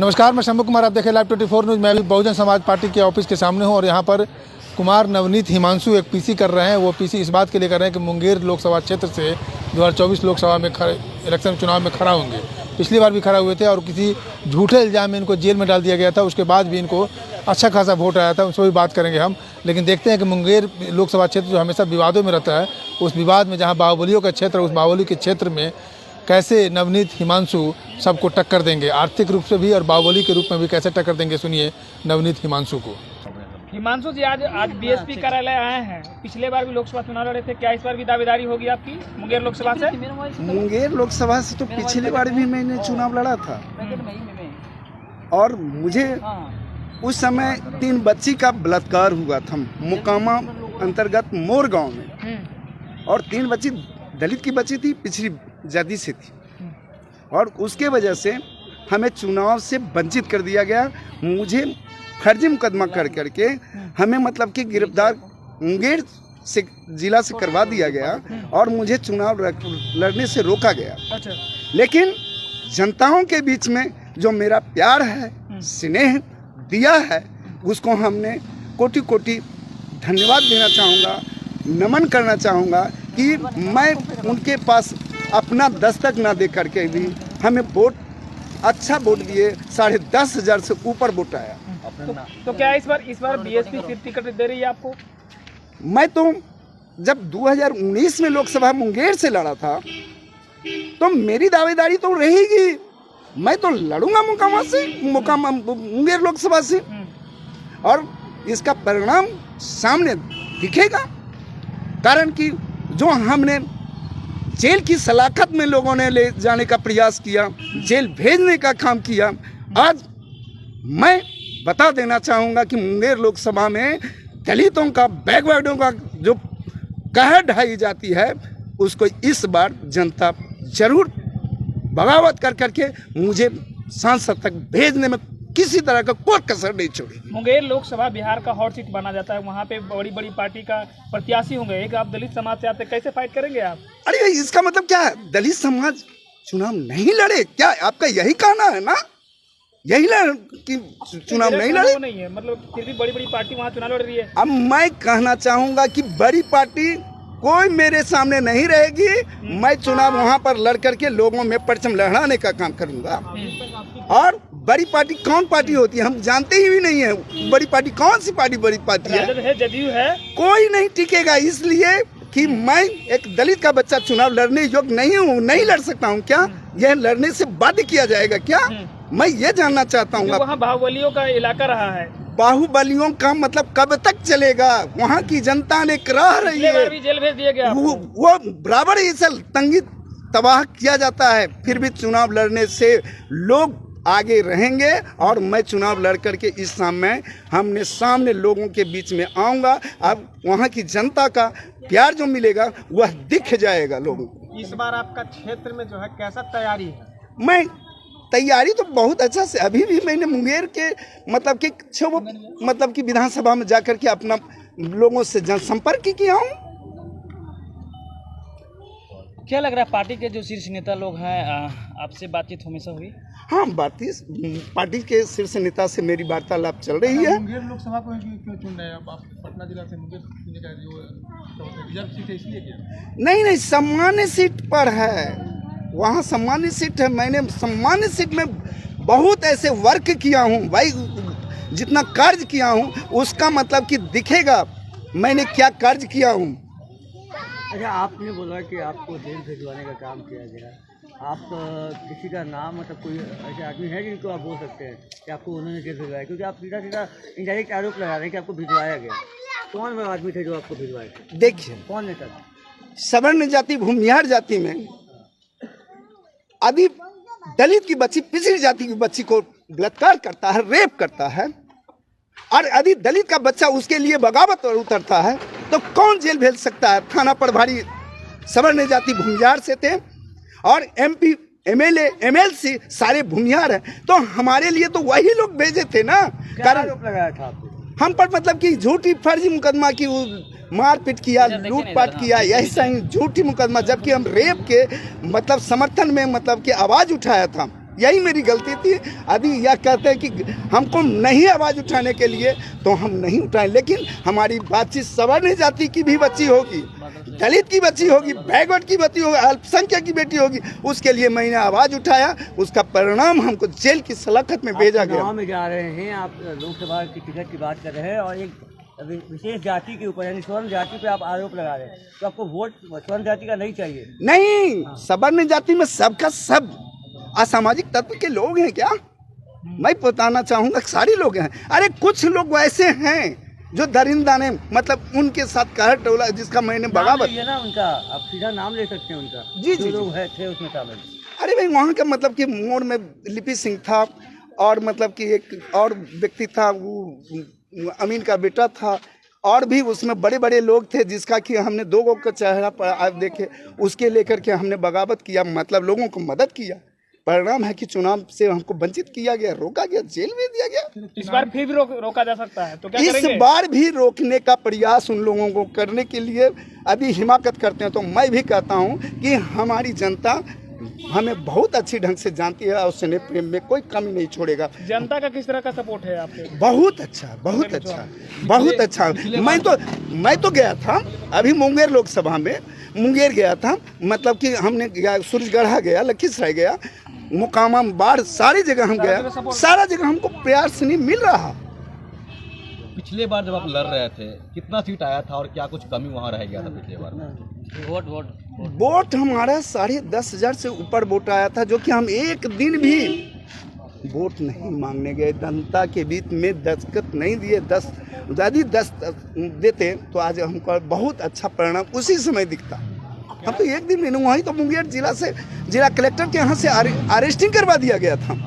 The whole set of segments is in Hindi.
नमस्कार, मैं शंभू कुमार, आप देखें Live 24 न्यूज़। मैं अभी बहुजन समाज पार्टी के ऑफिस के सामने हूं और यहां पर कुमार नवनीत हिमांशु एक पीसी कर रहे हैं। वो पीसी इस बात के लिए कर रहे हैं कि मुंगेर लोकसभा क्षेत्र से 2024 लोकसभा में इलेक्शन चुनाव में खड़ा होंगे। पिछली बार भी खड़ा हुए थे और किसी झूठे इल्ज़ाम में इनको जेल में डाल दिया गया था। उसके बाद भी इनको अच्छा खासा वोट आया था, उस पर भी बात करेंगे हम। लेकिन देखते हैं कि मुंगेर लोकसभा क्षेत्र जो हमेशा विवादों में रहता है, उस विवाद में जहाँ बाहुबलियों का क्षेत्र है, उस बाहुबली के क्षेत्र में कैसे नवनीत हिमांशु सबको टक्कर देंगे, आर्थिक रूप से भी और बाहुबली के रूप में भी कैसे टक्कर देंगे, सुनिए नवनीत हिमांशु को। हिमांशु जी आज बीएसपी कार्यालय आए हैं। पिछले बार भी लोकसभा चुनाव लड़े थे, क्या इस बार भी दावेदारी होगी आपकी मुंगेर लोकसभा से? मुंगेर लोकसभा से तो पिछली बार भी मैंने चुनाव लड़ा था और मुझे उस समय 3 बच्ची का बलात्कार हुआ था मुकामा अंतर्गत मोर गांव में, और 3 बच्ची दलित की बच्ची थी, पिछड़ी जाति से थी, और उसके वजह से हमें चुनाव से वंचित कर दिया गया। मुझे फर्जी मुकदमा कर करके हमें मतलब कि गिरफ्तार मुंगेर से जिला से करवा दिया गया और मुझे चुनाव लड़ने से रोका गया। अच्छा। लेकिन जनताओं के बीच में जो मेरा प्यार है, स्नेह दिया है, उसको हमने कोटि कोटि धन्यवाद देना चाहूँगा, नमन करना चाहूँगा कि मैं उनके पास अपना दस्तक ना दे करके भी हमें वोट, अच्छा वोट दिए, 10,500 से ऊपर वोट आया। तो क्या इस बार बीएसपी फिर टिकट दे रही है आपको? मैं तो जब 2019 में लोकसभा मुंगेर से लड़ा था तो मेरी दावेदारी तो रहेगी, मैं तो लड़ूंगा मुंगेर लोकसभा से, और इसका परिणाम सामने दिखेगा। कारण कि जो हमने जेल की सलाखत में लोगों ने ले जाने का प्रयास किया, जेल भेजने का काम किया, आज मैं बता देना चाहूँगा कि मुंगेर लोकसभा में दलितों का, बैकवर्डों का जो कहर ढाई जाती है, उसको इस बार जनता जरूर बगावत कर करके मुझे सांसद तक भेजने में किसी तरह का कोई कसर नहीं छोड़ेगी। मुंगेर लोकसभा बिहार का हॉट सीट माना जाता है, वहाँ पे बड़ी बड़ी पार्टी का प्रत्याशी होंगे। एक आप दलित समाज से आते, कैसे फाइट करेंगे आप? अरे इसका मतलब क्या है? दलित समाज चुनाव नहीं लड़े क्या? आपका यही कहना है ना? यही कि चुनाव नहीं लड़े? नहीं है, मतलब फिर भी बड़ी बड़ी पार्टी वहाँ चुनाव लड़ रही है। अब मैं कहना चाहूँगा कि बड़ी पार्टी कोई मेरे सामने नहीं रहेगी। मैं चुनाव वहाँ पर लड़ करके लोगों में परचम लहराने का काम करूँगा। और बड़ी पार्टी कौन पार्टी होती है हम जानते ही भी नहीं है। बड़ी पार्टी कौन सी पार्टी बड़ी पार्टी है? जदयू है। कोई नहीं टिकेगा, इसलिए कि मैं एक दलित का बच्चा चुनाव लड़ने योग्य नहीं हूँ, नहीं लड़ सकता हूँ। क्या यह लड़ने से बाध्य किया जाएगा क्या? मैं ये जानना चाहता हूँ। वहाँ बाहुबलियों का इलाका रहा है। बाहुबलियों का मतलब कब तक चलेगा? वहाँ की जनता ने कराह रही है, भी जेल भेज दिया गया। वो बराबर इसे तंगी तबाह किया जाता है, फिर भी चुनाव लड़ने से लोग आगे रहेंगे। और मैं चुनाव लड़ करके इस समय हमने सामने लोगों के बीच में आऊँगा। अब वहाँ की जनता का प्यार जो मिलेगा वह दिख जाएगा लोगों को। इस बार आपका क्षेत्र में जो है कैसा तैयारी है? मैं तैयारी तो बहुत अच्छा से, अभी भी मैंने मुंगेर के मतलब कि विधानसभा में जाकर के अपना लोगों से जनसंपर्क किया हूँ। क्या लग रहा है पार्टी के जो शीर्ष नेता लोग हैं, आपसे बातचीत हमेशा हुई? हाँ, पार्टी के शीर्ष नेता से मेरी वार्तालाप चल रही है। मुंगेर लोकसभा को क्यों चुन रहे हैं आप? पटना जिला से मुंगेर का जो रिजर्व सीट है, इसलिए क्या? नहीं, सामान्य सीट पर है, वहाँ सामान्य सीट है। मैंने सामान्य सीट में बहुत ऐसे वर्क किया हूँ भाई, जितना कार्य किया हूँ उसका मतलब कि दिखेगा मैंने क्या कार्य किया हूँ। अच्छा, आपने बोला कि आपको जेल भिजवाने का काम किया गया। आप किसी का नाम, मतलब कोई ऐसे आदमी है जिनको आप बोल सकते हैं कि आपको उन्होंने जेल भिजवाया? क्योंकि आप सीधा इनडायरेक्ट आरोप लगा रहे हैं कि आपको भिजवाया गया। कौन वो आदमी थे जो आपको भिजवाए थे? देखिए, कौन नेता? सवर्ण जाति, भूमिहार जाति में अभी दलित की बच्ची, पिछड़ी जाति की बच्ची को बलात्कार करता है, रेप करता है, और यदि दलित का बच्चा उसके लिए बगावत और उतरता है तो कौन जेल भेज सकता है? थाना प्रभारी सवर्ण जाति भूमिहार से थे और MP MLA MLC सारे भूमिहार हैं, तो हमारे लिए तो वही लोग भेजे थे ना। कारण लगाया था आपको? हम पर मतलब कि झूठी फर्जी मुकदमा की मारपीट किया, लूटपाट किया, यही सही झूठी मुकदमा, जबकि हम रेप के मतलब समर्थन में मतलब कि आवाज़ उठाया था। यही मेरी गलती थी। यदि यह कहते हैं कि हमको नहीं आवाज़ उठाने के लिए तो हम नहीं उठाएं, लेकिन हमारी बातचीत सवर्ण जाति की भी बच्ची होगी, दलित की बच्ची होगी, बैकवर्ड की बच्ची होगी, अल्पसंख्यक की बेटी होगी, उसके लिए मैंने आवाज़ उठाया। उसका परिणाम हमको जेल की सलाखत में भेजा गया। चुनाव में जा रहे हैं आप, लोकसभा की टिकट की बात कर रहे हैं और एक विशेष जाति के ऊपर यानी स्वर्ण जाति पे आप आरोप लगा रहे हैं, तो आपको वोट स्वर्ण जाति का नहीं चाहिए? नहीं, सवर्ण जाति में सबका सब असामाजिक तत्व के लोग हैं क्या? मैं बताना चाहूँगा सारे लोग हैं। अरे कुछ लोग वैसे हैं जो दरिंदा ने मतलब उनके साथ कहर टोला जिसका मैंने बगावत नाम ना उनका, आप सीधा नाम ले सकते हैं उनका। जी, जो जी, लोग थे उसमें शामिल। अरे भाई वहाँ का मतलब कि मोड़ में लिपि सिंह था और मतलब कि एक और व्यक्ति था, वो अमीन का बेटा था, और भी उसमें बड़े बड़े लोग थे जिसका कि हमने दो गो का चेहरा पर आप देखे, उसके लेकर के हमने बगावत किया, मतलब लोगों को मदद किया। परिणाम है कि चुनाव से हमको वंचित किया गया, रोका गया, जेल में दिया गया। इस बार फिर भी रोका जा सकता है, तो क्या इस करेंगे? बार भी रोकने का प्रयास उन लोगों को करने के लिए अभी हिमाकत करते हैं। तो मैं भी कहता हूं कि हमारी जनता हमें बहुत अच्छी ढंग से जानती है और स्नेह प्रेम में कोई कमी नहीं छोड़ेगा। जनता का किस तरह का सपोर्ट है आपके? बहुत अच्छा, बहुत अच्छा, बहुत अच्छा। मैं तो गया था अभी मुंगेर लोकसभा में, मुंगेर गया था, मतलब कि हमने गया, सूरजगढ़ा गया, लखीसराय गया, मुकामा, बाढ़, सारी जगह हम गया, सारा जगह हमको प्रयास नहीं मिल रहा। पिछले बार जब आप लड़ रहे थे कितना सीट आया था और क्या कुछ कमी वहाँ रह गया था पिछले बार में? वोट हमारा 10,500 से ऊपर वोट आया था, जो कि हम एक दिन भी वोट नहीं मांगने गए, जनता के बीच में दस्तखत नहीं दिए। 10 देते तो आज हमको बहुत अच्छा परिणाम उसी समय दिखता। हम तो एक दिन नहीं, वहीं तो मुंगेर जिला कलेक्टर के यहाँ से अरेस्टिंग करवा दिया गया था।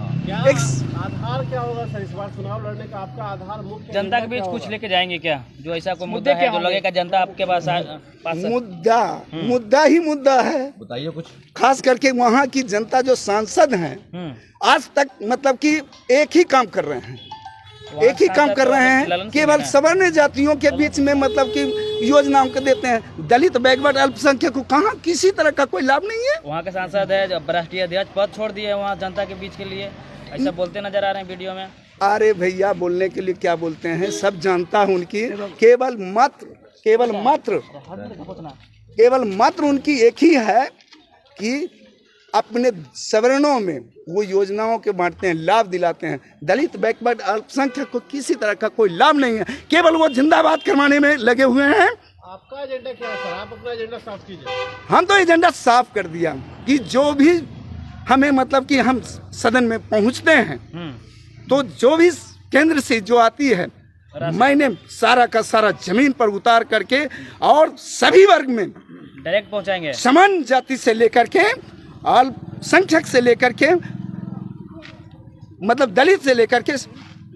आधार क्या होगा सर इस बार चुनाव लड़ने का? आपका आधार मुख्य जनता के बीच कुछ लेके जाएंगे क्या, जो ऐसा कोई मुद्दे मुद्दा है क्या जो लगेगा जनता आपके पास मुद्दा ही मुद्दा है। बताइए कुछ। खास करके वहाँ की जनता जो सांसद हैं आज तक मतलब कि एक ही काम कर रहे हैं, एक ही काम कर रहे हैं, केवल सवर्ण जातियों के बीच में मतलब कि योजनाओं को देते हैं। दलित, बैकवर्ड, अल्पसंख्यक को कहाँ किसी तरह का कोई लाभ नहीं है। वहाँ के सांसद है जो राष्ट्रीय अध्यक्ष पद छोड़ दिए वहाँ जनता के बीच के लिए, ऐसा बोलते नजर आ रहे हैं वीडियो में। अरे भैया बोलने के लिए क्या बोलते हैं, सब जानता हूँ उनकी, केवल मात्र उनकी एक ही है कि अपने सवर्णों में वो योजनाओं के बांटते हैं, लाभ दिलाते हैं। दलित, बैकवर्ड, अल्पसंख्यक को किसी तरह का कोई लाभ नहीं है, केवल वो जिंदाबाद करवाने में लगे हुए हैं। आपका एजेंडा क्या है सर? आप अपना एजेंडा साफ कीजिए। हम तो एजेंडा साफ कर दिया कि जो भी हमें मतलब कि हम सदन में पहुंचते हैं तो जो भी केंद्र से जो आती है मैंने सारा का सारा जमीन पर उतार करके और सभी वर्ग में डायरेक्ट पहुंचाएंगे, समान जाति से लेकर के अल्पसंख्यक से लेकर के मतलब दलित से लेकर के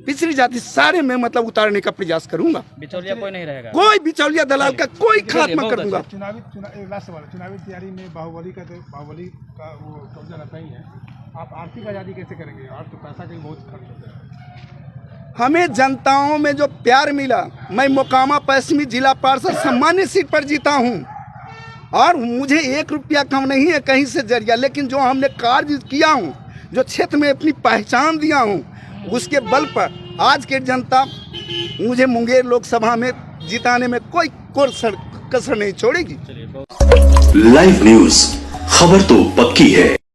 पिछड़ी जाति सारे में मतलब उतारने का प्रयास करूंगा। बिचौलिया कोई नहीं रहेगा, कोई बिचौलिया दलाल का कोई खात्मा करूंगा। चुनावी तैयारी में बाहुबली का वो कब्जा रहता ही है। आप आर्थिक आज़ादी कैसे करेंगे? आप तो पैसा कहीं बहुत खर्च होता है। हमें जनताओं में जो प्यार मिला, मैं मोकामा पश्चिमी जिला पार्षद सम्मानित सीट पर जीता हूं और मुझे 1 रुपया कम नहीं है कहीं से जरिया, लेकिन जो हमने कार्य किया हूं, जो क्षेत्र में अपनी पहचान दिया हूं, उसके बल पर आज के जनता मुझे मुंगेर लोकसभा में जिताने में कोई कसर नहीं छोड़ेगी। लाइव न्यूज, खबर तो पक्की है।